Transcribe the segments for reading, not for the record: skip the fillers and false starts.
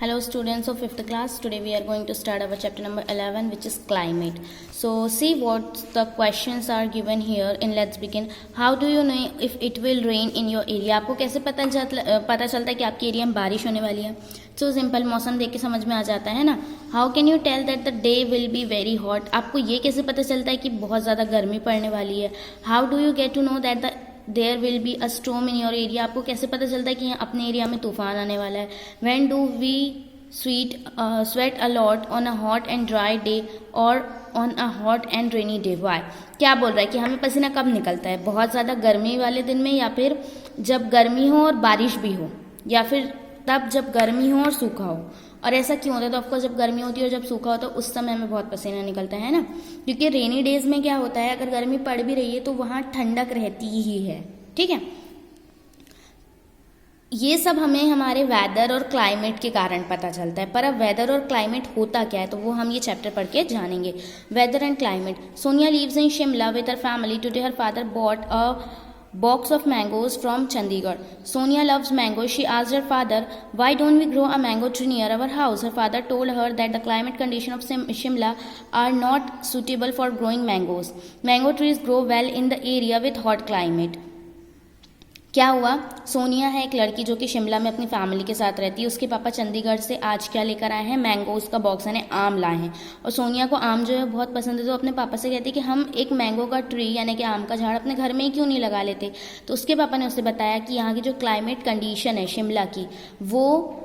Hello students of 5th class. Today we are going to start our chapter number 11, which is climate. So see what the questions are given here in let's begin. How do you know if it will rain in your area? आपको कैसे पता चलता है कि आपके area में बारिश होने वाली है? So सिंपल, मौसम देख के समझ में आ जाता है ना. How can you tell that the day will be very hot? आपको ये कैसे पता चलता है कि बहुत ज़्यादा गर्मी पड़ने वाली है? How do you get to know that the there will be a storm in your area? आपको कैसे पता चलता है कि यहाँ अपने एरिया में तूफान आने वाला है? When do we sweat a lot on a hot and dry day और on a hot and rainy day? Why? क्या बोल रहा है कि हमें पसीना कब निकलता है? बहुत ज़्यादा गर्मी वाले दिन में, या फिर जब गर्मी हो और बारिश भी हो, या फिर तब जब गर्मी हो और सूखा हो? और ऐसा क्यों होता है? तो ऑफकोर्स जब गर्मी होती है और जब सूखा होता है उस समय हमें बहुत पसीना निकलता है ना, क्योंकि रेनी डेज में क्या होता है, अगर गर्मी पड़ भी रही है तो वहाँ ठंडक रहती ही है. ठीक है, ये सब हमें हमारे वेदर और क्लाइमेट के कारण पता चलता है. पर अब वेदर और क्लाइमेट होता क्या है, तो वो हम ये चैप्टर पढ़ के जानेंगे. Weather and climate. Sonia lives in Shimla with her family. Today her father bought a box of mangoes from Chandigarh. Sonia loves mangoes. She asked her father, why don't we grow a mango tree near our house? Her father told her that the climate condition of Shimla are not suitable for growing mangoes. Mango trees grow well in the area with hot climate. क्या हुआ? सोनिया है एक लड़की जो कि शिमला में अपनी family के साथ रहती है. उसके पापा चंडीगढ़ से आज क्या लेकर आए हैं? मैंगोज का बॉक्स, यानी आम लाए हैं. और सोनिया को आम जो है बहुत पसंद है, तो अपने पापा से कहती है कि हम एक मैंगो का ट्री यानी कि आम का झाड़ अपने घर में ही क्यों नहीं लगा लेते. तो उसके पापा ने उसे बताया कि यहाँ की जो क्लाइमेट कंडीशन है शिमला की, वो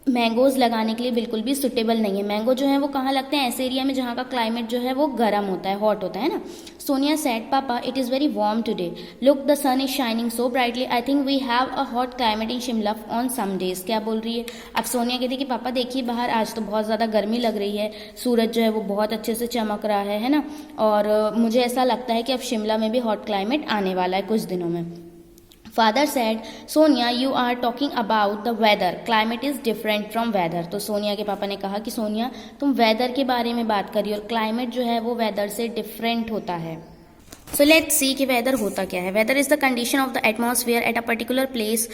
मैंगोज लगाने के लिए बिल्कुल भी सुटेबल नहीं है. मैंगो जो है वो कहाँ लगते हैं? ऐसे एरिया में जहाँ का क्लाइमेट जो है वो गर्म होता है, हॉट होता है ना. सोनिया सेड, पापा it is very warm today. Look the sun is shining so brightly. I think we have a hot climate in Shimla on some days. क्या बोल रही है? अब सोनिया कहती है कि पापा देखिए बाहर आज तो बहुत ज़्यादा गर्मी लग रही है, सूरज जो है वो बहुत अच्छे से चमक रहा है ना, और मुझे ऐसा लगता है कि अब शिमला में भी हॉट क्लाइमेट आने वाला है कुछ दिनों में. Father said, Sonia, you are talking about the weather. Climate is different from weather. तो सोनिया के पापा ने कहा कि सोनिया तुम वेदर के बारे में बात करी और क्लाइमेट जो है वो वेदर से डिफरेंट होता है. So let's see कि वेदर होता क्या है. Weather is the condition of the atmosphere at a particular place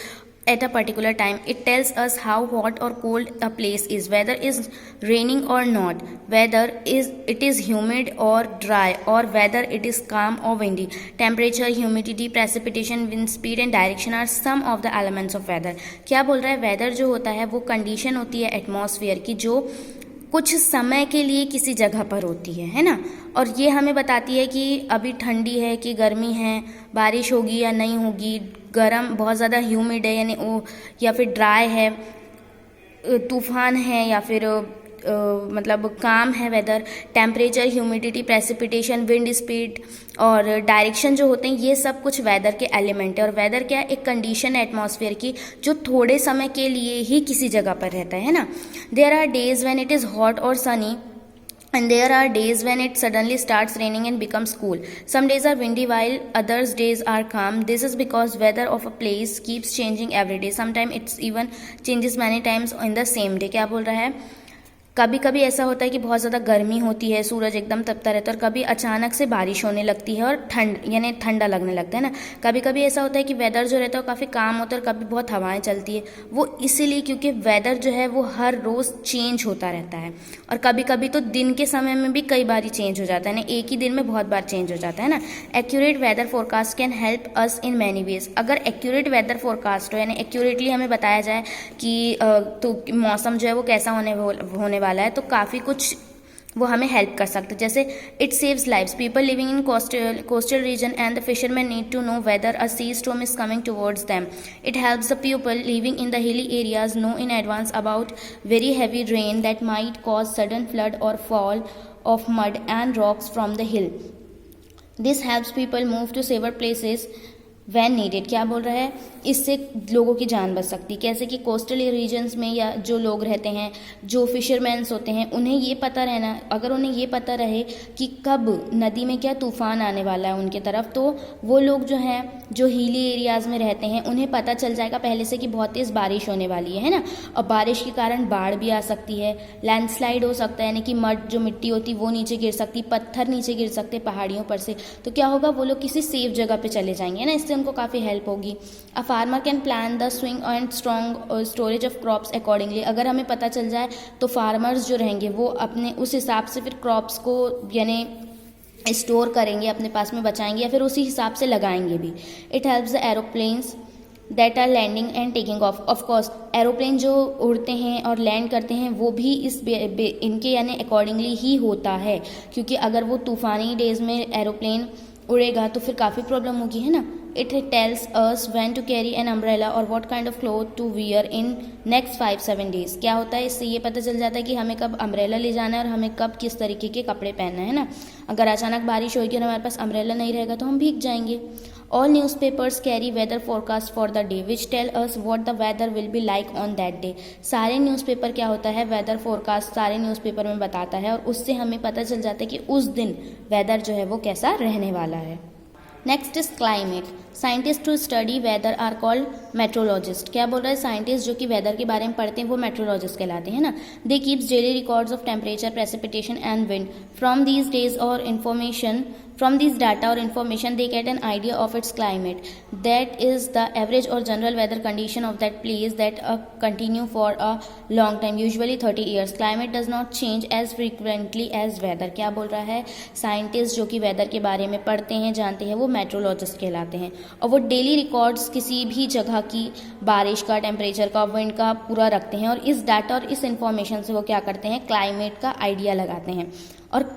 at a particular time. It tells us how hot or cold a place is, whether is raining or not, whether it is humid or dry, or whether it is calm or windy. Temperature, humidity, precipitation, wind speed and direction are some of the elements of weather. क्या बोल रहा है? Weather जो होता है वो condition होती है एटमॉस्फेयर की, जो कुछ समय के लिए किसी जगह पर होती है ना, और ये हमें बताती है कि अभी ठंडी है कि गर्मी है, बारिश होगी या नहीं होगी, गर्म बहुत ज़्यादा ह्यूमिड है यानी वो, या फिर ड्राई है, तूफान है, या फिर मतलब काम है weather. Temperature, humidity, precipitation, wind speed और डायरेक्शन जो होते हैं, ये सब कुछ वेदर के एलिमेंट है. और वेदर क्या है? एक कंडीशन है एटमॉस्फेयर की जो थोड़े समय के लिए ही किसी जगह पर रहता है ना. There are days when it is hot और sunny, and there are days when it suddenly starts raining and becomes cool. Some days are windy while others days are calm. This is because weather of a place keeps changing every day. Sometimes it's even changes many times in the same day. क्या बोल रहा है? कभी कभी ऐसा होता है कि बहुत ज़्यादा गर्मी होती है, सूरज एकदम तपता रहता है, और कभी अचानक से बारिश होने लगती है और ठंड यानी ठंडा लगने लगता है ना. कभी कभी ऐसा होता है कि वेदर जो रहता है वो काफ़ी काम होता है और कभी बहुत हवाएं चलती है. वो इसीलिए क्योंकि वेदर जो है वो हर रोज़ चेंज होता रहता है, और कभी कभी तो दिन के समय में भी कई बार चेंज हो जाता है ना, एक ही दिन में बहुत बार चेंज हो जाता है ना. Accurate weather forecast can help us in many ways. अगर एक्यूरेट वेदर फोरकास्ट हो यानी एक्यूरेटली हमें बताया जाए कि तो मौसम जो है वो कैसा होने वाला है, तो काफ़ी कुछ वो हमें हेल्प कर सकते हैं. जैसे it saves lives. People living in coastal region and the fisherman need to know whether a sea storm is coming towards them. It helps the people living in the hilly areas know in advance about very heavy rain that might cause sudden flood और fall of mud and rocks from the hill. This helps people move to safer places when needed. क्या बोल रहा है? इससे लोगों की जान बच सकती है. कैसे कि कोस्टल रीजन्स में या जो लोग रहते हैं, जो फिशरमैन्स होते हैं, उन्हें ये पता रहना, अगर उन्हें ये पता रहे कि कब नदी में क्या तूफान आने वाला है उनके तरफ, तो वो लोग जो हैं जो हिली एरियाज़ में रहते हैं उन्हें पता चल जाएगा पहले से कि बहुत तेज़ बारिश होने वाली है ना. और बारिश के कारण बाढ़ भी आ सकती है, लैंडस्लाइड हो सकता है यानी कि मड जो मिट्टी होती वो नीचे गिर सकती, पत्थर नीचे गिर सकते पहाड़ियों पर से. तो क्या होगा? वो लोग किसी सेफ जगह पर चले जाएंगे ना. इससे जिससे उनको काफ़ी हेल्प होगी। A farmer can plan the swing and strong storage of crops accordingly. अगर हमें पता चल जाए तो फार्मर्स जो रहेंगे वो अपने उस हिसाब से फिर क्रॉप्स को यानी स्टोर करेंगे, अपने पास में बचाएंगे या फिर उसी हिसाब से लगाएंगे भी। It helps the aeroplanes that are landing and taking off course aeroplane जो उड़ते हैं और लैंड करते हैं वो भी इनके यानी अकॉर्डिंगली ही होता है, क्योंकि अगर वो तूफ़ानी डेज में एरोप्लेन उड़ेगा तो फिर काफ़ी प्रॉब्लम होगी, है ना। It tells us when to carry an umbrella और what kind of cloth to wear in next 5-7 days. क्या होता है, इससे ये पता चल जाता है कि हमें कब अम्ब्रेला ले जाना है और हमें कब किस तरीके के कपड़े पहनना है ना। अगर अचानक बारिश होगी और हमारे पास अम्ब्रेला नहीं रहेगा तो हम भीग जाएंगे। All newspapers carry weather forecast for the day which tell us what the weather will be like on that day. सारे न्यूज़पेपर क्या होता है, वेदर फोरकास्ट सारे न्यूज़पेपर में बताता है और उससे हमें पता चल जाता है कि उस दिन वेदर जो है वो कैसा रहने वाला है। Next is climate. Scientist to study weather are called meteorologist. क्या बोल रहा है, साइंटिस्ट जो कि वेदर के बारे में पढ़ते हैं वो मेट्रोलॉजिस्ट कहलाते हैं ना। They keeps daily records of temperature, precipitation and wind. From these days और information From these data or information, they get an idea of its climate. That is the average or general weather condition of that place that continue for a long time, usually 30 years. Climate does not change as frequently as weather. क्या बोल रहा है, scientist जो कि weather के बारे में पढ़ते हैं जानते हैं वो मेट्रोलॉजिस्ट कहलाते हैं और वो डेली रिकॉर्ड्स किसी भी जगह की बारिश का, टेम्परेचर का, विंड का पूरा रखते हैं और इस डाटा और इस इंफॉर्मेशन से वो क्या करते हैं, क्लाइमेट का आइडिया लगाते हैं। और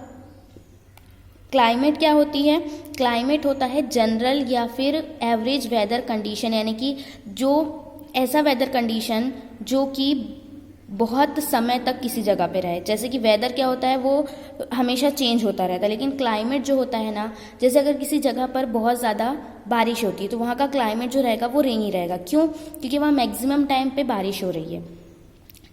क्लाइमेट क्या होती है, क्लाइमेट होता है जनरल या फिर एवरेज वेदर कंडीशन, यानी कि जो ऐसा वेदर कंडीशन जो कि बहुत समय तक किसी जगह पे रहे। जैसे कि वेदर क्या होता है वो हमेशा चेंज होता रहता है, लेकिन क्लाइमेट जो होता है ना, जैसे अगर किसी जगह पर बहुत ज़्यादा बारिश होती है तो वहाँ का क्लाइमेट जो रहेगा वो रेनी रहेगा। क्यों, क्योंकि वहाँ मैक्सिमम टाइम पे बारिश हो रही है।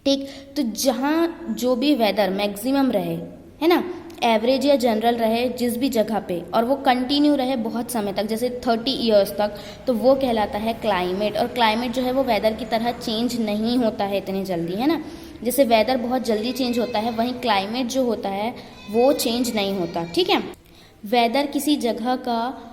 ठीक, तो जहाँ जो भी वेदर मैक्सिमम रहे, है ना, एवरेज या जनरल रहे जिस भी जगह पे और वो कंटिन्यू रहे बहुत समय तक, जैसे 30 ईयर्स तक, तो वो कहलाता है क्लाइमेट। और क्लाइमेट जो है वो वेदर की तरह चेंज नहीं होता है इतनी जल्दी, है ना। जैसे वेदर बहुत जल्दी चेंज होता है वहीं क्लाइमेट जो होता है वो चेंज नहीं होता। ठीक है, वेदर किसी जगह का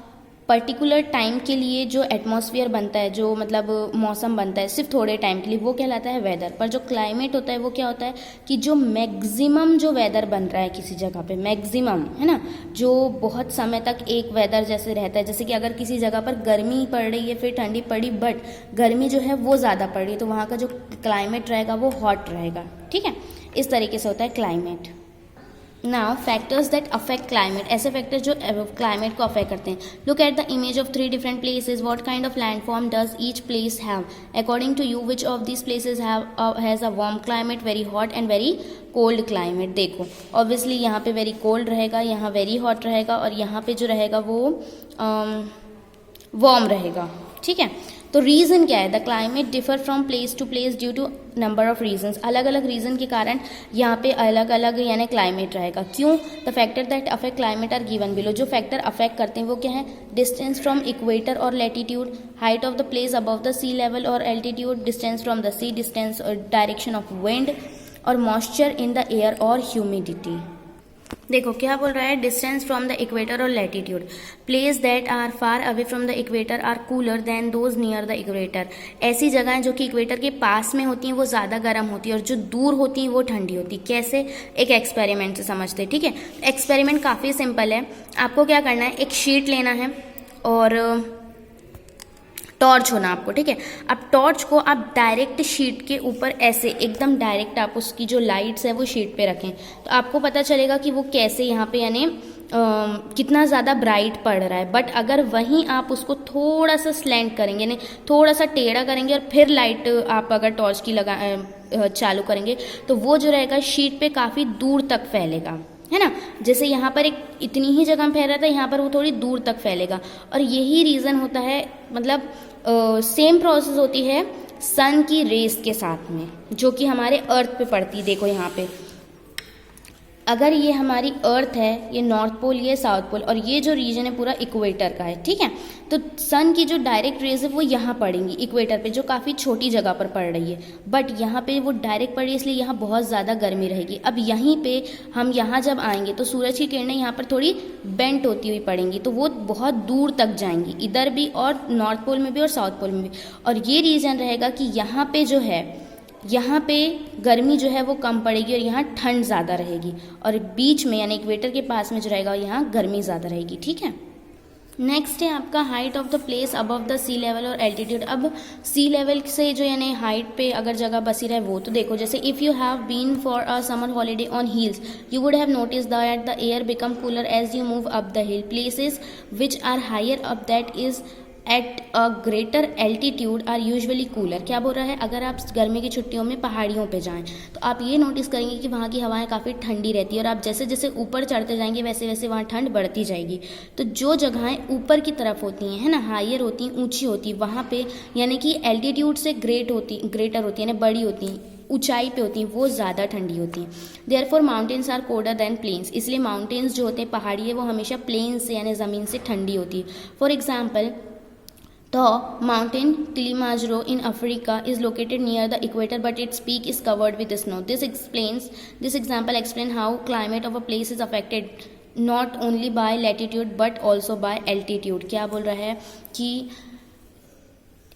पर्टिकुलर टाइम के लिए जो एटमॉस्फेयर बनता है, जो मतलब मौसम बनता है सिर्फ थोड़े टाइम के लिए, वो कहलाता है वेदर। पर जो क्लाइमेट होता है वो क्या होता है कि जो मैक्सिमम जो वेदर बन रहा है किसी जगह पे, मैक्सिमम, है ना, जो बहुत समय तक एक वेदर जैसे रहता है। जैसे कि अगर किसी जगह पर गर्मी पड़ रही है फिर ठंडी पड़ी, बट गर्मी जो है वो ज़्यादा पड़ रही है तो वहाँ का जो क्लाइमेट रहेगा वो हॉट रहेगा। ठीक है, इस तरीके से होता है climate. Now factors that affect climate, ऐसे फैक्टर्स जो क्लाइमेट को अफेक्ट करते हैं। Look at the image of 3 different places, what kind of landform does each place have, according to you which of this places has a warm climate, very hot and very cold climate. देखो obviously यहाँ पे very cold रहेगा, यहाँ very hot रहेगा और यहाँ पे जो रहेगा वो वार्म रहेगा। ठीक है, तो रीज़न क्या है, the climate differ from place to place due to number of reasons. अलग अलग रीज़न के कारण यहाँ पे अलग अलग यानी क्लाइमेट रहेगा। क्यों, the factor that affect climate are given below. जो फैक्टर अफेक्ट करते हैं वो क्या है, डिस्टेंस फ्रॉम इक्वेटर और latitude, height of the place above the sea level और altitude, distance from the sea, distance और डायरेक्शन ऑफ विंड और मॉइस्चर इन द एयर और ह्यूमिडिटी। देखो क्या बोल रहा है, डिस्टेंस फ्रॉम द इक्वेटर और latitude, place that are far away from the equator are cooler than those near the equator. ऐसी जगहें जो कि इक्वेटर के पास में होती हैं वो ज़्यादा गर्म होती है और जो दूर होती हैं वो ठंडी होती है। कैसे, एक एक्सपेरिमेंट से समझते हैं। ठीक है, एक्सपेरिमेंट काफ़ी सिंपल है। आपको क्या करना है, एक शीट लेना है और टॉर्च होना आपको। ठीक है, अब टॉर्च को आप डायरेक्ट शीट के ऊपर ऐसे एकदम डायरेक्ट आप उसकी जो लाइट्स है वो शीट पे रखें तो आपको पता चलेगा कि वो कैसे यहाँ पे यानी कितना ज़्यादा ब्राइट पड़ रहा है। बट अगर वहीं आप उसको थोड़ा सा स्लैंट करेंगे, यानी थोड़ा सा टेढ़ा करेंगे और फिर लाइट आप अगर टॉर्च की चालू करेंगे तो वो जो रहेगा शीट पे काफ़ी दूर तक फैलेगा, है ना। जैसे यहाँ पर एक इतनी ही जगह में फैल रहा था, यहाँ पर वो थोड़ी दूर तक फैलेगा। और यही रीज़न होता है, मतलब सेम प्रोसेस होती है सन की रेस के साथ में जो कि हमारे अर्थ पे पड़ती है। देखो यहाँ पे अगर ये हमारी अर्थ है, ये नॉर्थ पोल, ये साउथ पोल, और ये जो रीजन है पूरा इक्वेटर का है, ठीक है, तो सन की जो डायरेक्ट रेज है वो यहाँ पड़ेंगी इक्वेटर पे, जो काफ़ी छोटी जगह पर पड़ रही है, बट यहाँ पे वो डायरेक्ट पड़ रही है, इसलिए यहाँ बहुत ज़्यादा गर्मी रहेगी। अब यहीं पे हम यहाँ जब आएंगे तो सूरज की किरणें यहाँ पर थोड़ी बेंट होती हुई पड़ेंगी, तो वो बहुत दूर तक जाएंगी, इधर भी और नॉर्थ पोल में भी और साउथ पोल में भी, और ये रीजन रहेगा कि यहाँ पे जो है, यहाँ पे गर्मी जो है वो कम पड़ेगी और यहाँ ठंड ज़्यादा रहेगी, और बीच में यानी इक्वेटर के पास में जो रहेगा यहाँ गर्मी ज़्यादा रहेगी, ठीक है। नेक्स्ट है आपका height of the place above the sea level और एल्टीट्यूड। अब सी लेवल से जो यानी हाइट पे अगर जगह बसी रहे वो तो देखो, जैसे if you have been for a summer holiday on hills you would have notice that the air become cooler as you move up the hill. Places which are higher up that is at a greater altitude are usually cooler. क्या बोल रहा है, अगर आप गर्मी की छुट्टियों में पहाड़ियों पे जाएं तो आप ये नोटिस करेंगे कि वहाँ की हवाएं काफ़ी ठंडी रहती है, और आप जैसे जैसे ऊपर चढ़ते जाएंगे वैसे वैसे वहाँ ठंड बढ़ती जाएगी। तो जो जगहें ऊपर की तरफ होती हैं, है ना, हायर होती हैं, ऊंची होती है, वहाँ पे यानी कि एल्टीट्यूड से ग्रेटर होती है, यानी बड़ी होती हैं, ऊंचाई पे होती हैं, वो ज़्यादा ठंडी होती हैं। Therefore mountains are colder than plains, इसलिए माउंटेन्स जो होते हैं, पहाड़ी है, वो हमेशा प्लेन से यानी ज़मीन से ठंडी होती है। For example, the mountain Kilimanjaro in Africa is located near the equator, but its peak is covered with snow. This example explains how climate of a place is affected not only by latitude but also by altitude. क्या बोल रहा है कि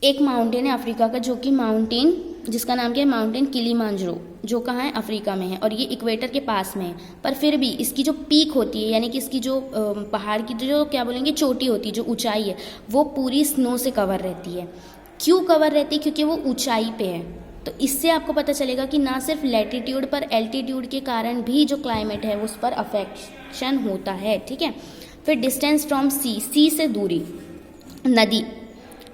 एक mountain है Africa का, जो कि माउंटेन जिसका नाम क्या है, माउंटेन किलिमांजरो, जो कहाँ है, अफ्रीका में है, और ये इक्वेटर के पास में है, पर फिर भी इसकी जो पीक होती है यानी कि इसकी जो पहाड़ की जो क्या बोलेंगे चोटी होती है, जो ऊंचाई है, वो पूरी स्नो से कवर रहती है। क्यों कवर रहती है, क्योंकि वो ऊंचाई पे है। तो इससे आपको पता चलेगा कि ना सिर्फ लैटिट्यूड पर एल्टीट्यूड के कारण भी जो क्लाइमेट है उस पर अफेक्शन होता है, ठीक है। फिर डिस्टेंस फ्रॉम सी से दूरी,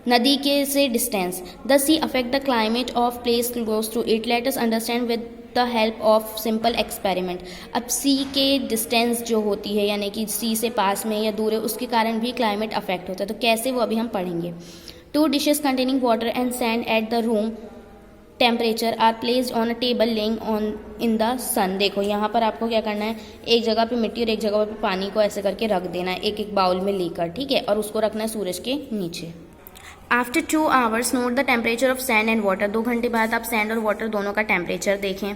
नदी के से distance, the sea affect the climate of place close to it, let us understand with the help of simple experiment. अब सी के डिस्टेंस जो होती है यानी कि सी से पास में या दूर है, उसके कारण भी क्लाइमेट अफेक्ट होता है, तो कैसे वो अभी हम पढ़ेंगे। 2 dishes containing water and sand at the room temperature are placed on a table lying on in the sun. देखो यहाँ पर आपको क्या करना है, एक जगह पे मिट्टी और एक जगह पे पानी को ऐसे करके रख देना है, एक एक बाउल में लेकर, ठीक है, और उसको रखना है सूरज के नीचे। After 2 hours note the temperature of sand and water. 2 घंटे बाद आप सैंड और वाटर दोनों का टेम्परेचर देखें।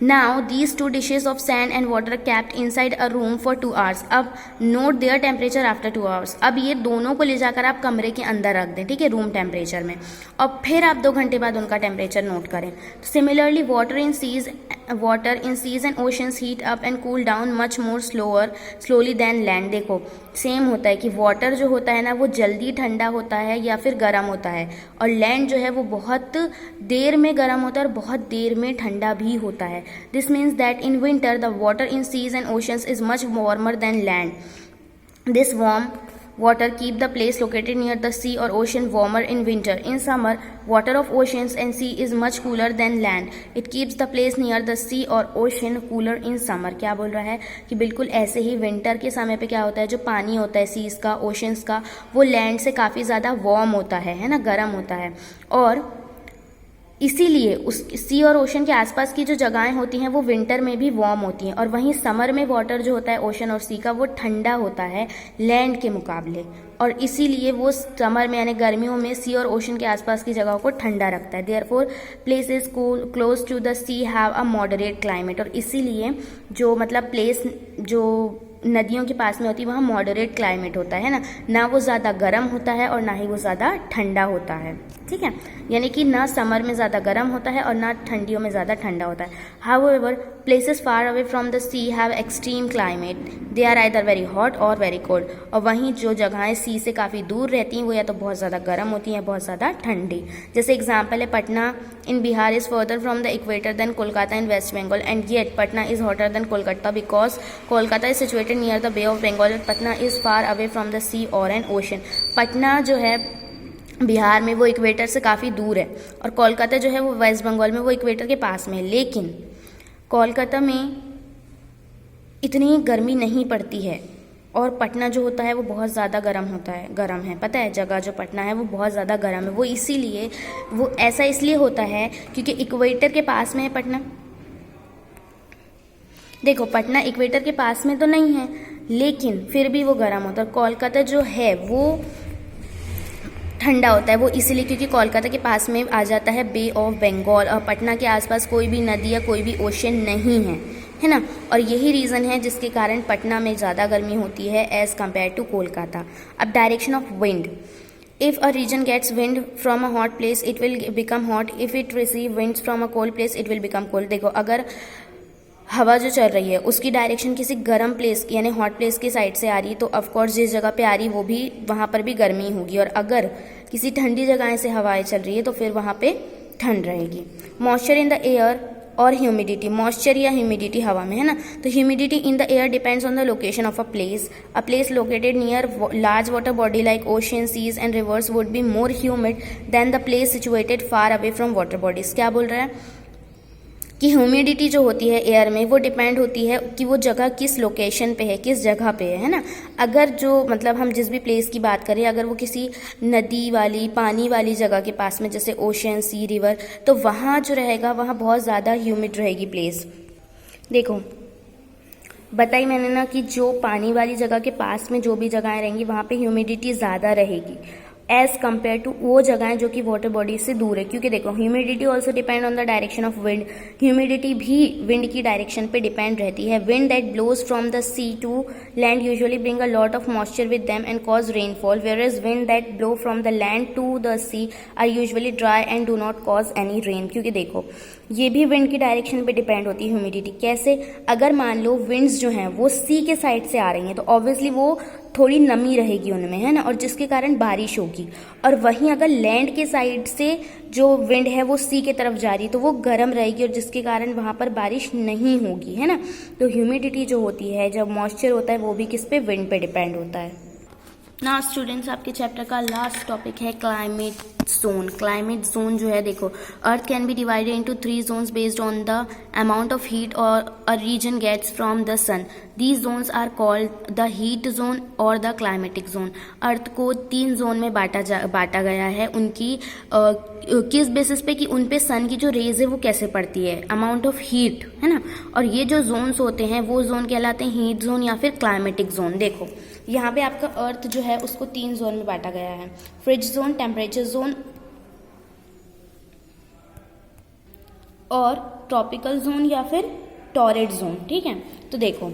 Now these 2 dishes of sand and water kept inside a room for 2 hours। अब note their temperature after 2 hours। अब ये दोनों को ले जाकर आप कमरे के अंदर रख दें, ठीक है, रूम टेम्परेचर में, और फिर आप 2 घंटे बाद उनका टेम्परेचर नोट करें। Similarly water in seas and oceans heat up and cool down much more slowly than land. देखो सेम होता है कि वाटर जो होता है ना वो जल्दी ठंडा होता है या फिर गर्म होता है, और लैंड जो है वो बहुत देर में गर्म होता है और बहुत देर में ठंडा भी होता है। This means that in winter the water in seas and oceans is much warmer than land. This warm water keep the place located near the sea or ocean warmer in winter. In summer, water of oceans and sea is much cooler than land. It keeps the place near the sea or ocean cooler in summer. क्या बोल रहा है कि बिल्कुल ऐसे ही winter के समय पे क्या होता है, जो पानी होता है सीज का, ओशंस का, वो लैंड से काफ़ी ज़्यादा वार्म होता है ना, गर्म होता है, और इसीलिए उस सी और ओशन के आसपास की जो जगहें होती हैं वो विंटर में भी वार्म होती हैं, और वहीं समर में वाटर जो होता है ओशन और सी का वो ठंडा होता है लैंड के मुकाबले, और इसीलिए वो समर में यानी गर्मियों में सी और ओशन के आसपास की जगहों को ठंडा रखता है। Therefore places close to the sea have a moderate climate. और इसीलिए जो मतलब प्लेस जो नदियों के पास में होती है वहाँ मॉडरेट क्लाइमेट होता है ना वो ज़्यादा गर्म होता है और ना ही वो ज़्यादा ठंडा होता है, ठीक है, यानी कि ना समर में ज़्यादा गर्म होता है और ना ठंडियों में ज़्यादा ठंडा होता है। However places far away from the sea have extreme climate, they are either very hot और वेरी कोल्ड। और वहीं जो जगहें सी से काफ़ी दूर रहती हैं वो या तो बहुत ज़्यादा गर्म होती हैं, बहुत ज़्यादा ठंडी। जैसे एग्जाम्पल है Patna in Bihar is further from the equator than Kolkata in West Bengal, and yet Patna is hotter than Kolkata because Kolkata is situated near the Bay of Bengal, Patna is far away from the sea और एन ओशन। पटना जो है बिहार में वो इक्वेटर से काफ़ी दूर है, और कोलकाता जो है वो वेस्ट बंगाल में वो इक्वेटर के पास में है, लेकिन कोलकाता में इतनी गर्मी नहीं पड़ती है, और पटना जो होता है वो बहुत ज़्यादा गर्म है। पता है जगह जो पटना है वो बहुत ज़्यादा गर्म है, वो इसीलिए वो ऐसा इसलिए होता है क्योंकि इक्वेटर के पास में है पटना, देखो पटना इक्वेटर के पास में तो नहीं है, लेकिन फिर भी वो गर्म होता है। कोलकाता जो है वो ठंडा होता है, वो इसीलिए क्योंकि कोलकाता के पास में आ जाता है बे ऑफ बंगाल, और पटना के आसपास कोई भी नदी या कोई भी ओशन नहीं है ना। और यही रीज़न है जिसके कारण पटना में ज़्यादा गर्मी होती है एज़ कम्पेयर टू कोलकाता। अब direction of wind, if a region gets wind from a hot place it will become hot, if it receive winds from a cold place it will become cold. देखो अगर हवा जो चल रही है उसकी direction किसी गर्म प्लेस की यानी हॉट प्लेस की साइड से आ रही है, तो ऑफकोर्स जिस जगह पे आ रही वो भी वहाँ पर भी गर्मी होगी, और अगर किसी ठंडी जगह से हवाएं चल रही है तो फिर वहाँ पे ठंड रहेगी। मॉइस्चर इन द एयर और ह्यूमिडिटी, मॉइस्चर या ह्यूमिडिटी हवा में है ना, तो humidity in the air depends on the location of a place located near large water body like ocean, seas and rivers would be more humid than the place situated far away from water bodies. क्या बोल रहा है कि humidity जो होती है air में वो डिपेंड होती है कि वो जगह किस लोकेशन पे है, किस जगह पे है ना। अगर जो मतलब हम जिस भी प्लेस की बात करें, अगर वो किसी नदी वाली पानी वाली जगह के पास में जैसे ओशन, सी, रिवर, तो वहाँ जो रहेगा वहाँ बहुत ज़्यादा ह्यूमिड रहेगी प्लेस। देखो बताई मैंने ना कि जो पानी वाली जगह के पास में जो भी जगहें रहेंगी वहाँ पे ह्यूमिडिटी ज़्यादा रहेगी एज कम्पेयर टू वो जगहें जो कि वाटर बॉडी से दूर है। क्योंकि देखो humidity also depend on the direction of wind, humidity भी विंड की डायरेक्शन पे डिपेंड रहती है। Wind that blows from the sea to land usually bring a lot of moisture with them and cause rainfall, whereas wind that blow from the land to the sea are usually dry and do not cause any rain. क्योंकि देखो ये भी wind की direction पे depend होती है humidity. कैसे? अगर मान लो विंड्स जो हैं वो सी के साइड से आ रही हैं तो ऑब्वियसली वो थोड़ी नमी रहेगी उनमें, है ना, और जिसके कारण बारिश होगी। और वहीं अगर लैंड के साइड से जो विंड है वो सी की तरफ जा रही है तो वो गर्म रहेगी और जिसके कारण वहाँ पर बारिश नहीं होगी, है ना। तो ह्यूमिडिटी जो होती है, जब मॉइस्चर होता है, वो भी किस पे? विंड पे डिपेंड होता है ना। स्टूडेंट्स आपके चैप्टर का लास्ट टॉपिक है क्लाइमेट जोन। क्लाइमेट जोन जो है, देखो earth can be divided into 3 zones based on the amount of heat और a region gets from the sun. These zones are called the heat zone और the climatic zone. Earth को 3 zone में बांटा गया है। उनकी किस बेसिस पे? कि उन पे सन की जो रेज है वो कैसे पड़ती है, अमाउंट ऑफ हीट, है ना। और ये जो जोन्स होते हैं वो जोन कहलाते हैं हीट जोन या फिर क्लाइमेटिक जोन। देखो यहाँ पे आपका अर्थ जो है उसको 3 जोन में बांटा गया है, फ्रिज जोन, टेम्परेचर जोन और ट्रॉपिकल जोन या फिर टॉरिड जोन। ठीक है, तो देखो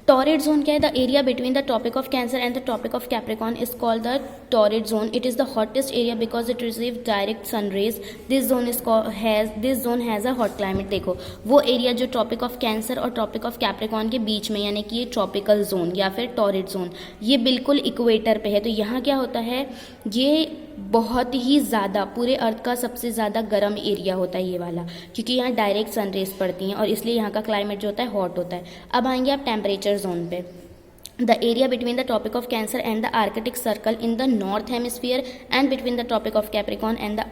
टॉरिड जोन क्या है? The area between the tropic of Cancer and the tropic of Capricorn is called the torrid zone. It is the hottest area because it receives direct sun rays. This zone has a hot climate. देखो वो area जो tropic of Cancer और tropic of Capricorn के बीच में, यानी कि ये tropical zone या फिर टॉरिड जोन, ये बिल्कुल इक्वेटर पे है. तो यहाँ क्या होता है, ये बहुत ही ज़्यादा पूरे अर्थ का सबसे ज़्यादा गर्म एरिया होता है ये वाला, क्योंकि यहाँ डायरेक्ट सन रेज पड़ती हैं और इसलिए यहाँ का क्लाइमेट जो होता है हॉट होता है. अब आएंगे आप टेम्परेचर जोन पे. The area between the Tropic of Cancer and the Arctic Circle in the North Hemisphere and between the Tropic of Capricorn and the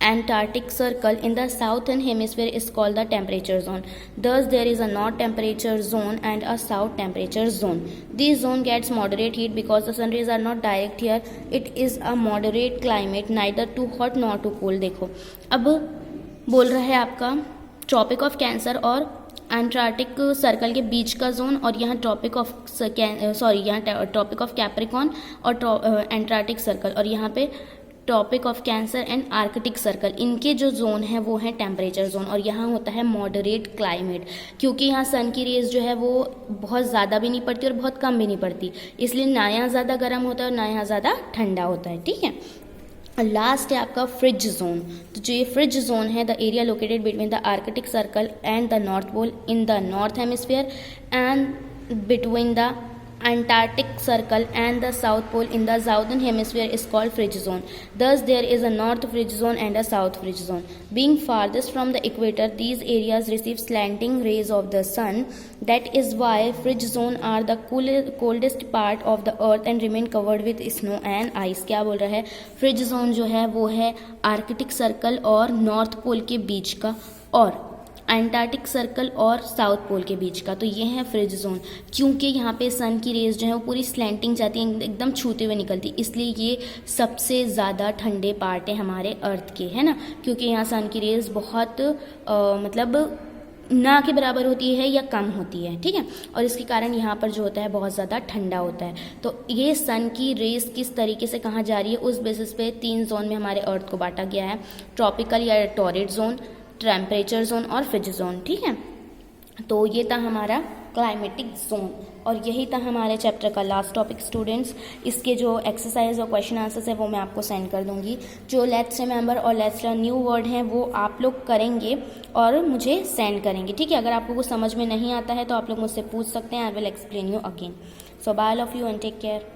Antarctic Circle in the Southern Hemisphere is called the temperature zone. Thus, there is a North Temperature Zone and a South Temperature Zone. This zone gets moderate heat because the sun rays are not direct here. It is a moderate climate, neither too hot nor too cold. देखो अब बोल रहा है आपका tropic of Cancer और Antarctic Circle के बीच का जोन, और यहाँ ट्रॉपिक ऑफ यहाँ ट्रॉपिक ऑफ कैप्रिकॉर्न और एंटार्क्टिक सर्कल, और यहाँ पे tropic of Cancer and Arctic Circle, इनके जो जोन है वो है टेम्परेचर जोन. और यहाँ होता है मॉडरेट क्लाइमेट, क्योंकि यहाँ सन की रेज जो है वो बहुत ज़्यादा भी नहीं पड़ती और बहुत कम भी नहीं पड़ती, इसलिए ना यहाँ ज़्यादा गर्म होता है और ना यहाँ ज़्यादा ठंडा होता है. ठीक है, लास्ट है आपका फ्रिज जोन. तो जो ये फ्रिज जोन है, the area located between the Arctic Circle and the North Pole in the north hemisphere and between the Antarctic Circle and the South Pole in the Southern Hemisphere is called fridge zone. Thus, there is a North Fridge Zone and a South Fridge Zone. Being farthest from the equator, these areas receive slanting rays of the sun. That is why fridge zone are the coldest part of the earth and remain covered with snow and ice. क्या बोल रहा है, fridge zone जो है वो है Arctic circle और north pole के बीच का और एंटार्क्टिक सर्कल और साउथ पोल के बीच का. तो ये है फ्रिज जोन, क्योंकि यहाँ पे सन की रेज जो है वो पूरी स्लैंटिंग जाती है, एकदम छूते हुए निकलती, इसलिए ये सबसे ज़्यादा ठंडे पार्ट है हमारे अर्थ के, है ना, क्योंकि यहाँ सन की रेज बहुत मतलब ना के बराबर होती है या कम होती है, ठीक है। और इसके कारण यहाँ पर जो होता है बहुत ज़्यादा ठंडा होता है। तो ये सन की रेस किस तरीके से कहाँ जा रही है, उस बेसिस पे 3 जोन में हमारे अर्थ को बांटा गया है, ट्रॉपिकल या टॉरिड जोन, टेम्परेचर जोन और फिज जोन, ठीक है। तो ये था हमारा क्लाइमेटिक जोन और यही था हमारे चैप्टर का लास्ट टॉपिक स्टूडेंट्स। इसके जो एक्सरसाइज और क्वेश्चन आंसर्स है वो मैं आपको सेंड कर दूंगी। जो लेट्स रिमेंबर और लेट्स लर्न न्यू वर्ड हैं वो आप लोग करेंगे और मुझे सेंड करेंगे, ठीक है। अगर आपको कुछ समझ में नहीं आता है तो आप लोग मुझसे पूछ सकते हैं, I will explain you again. So bye all of you and take care.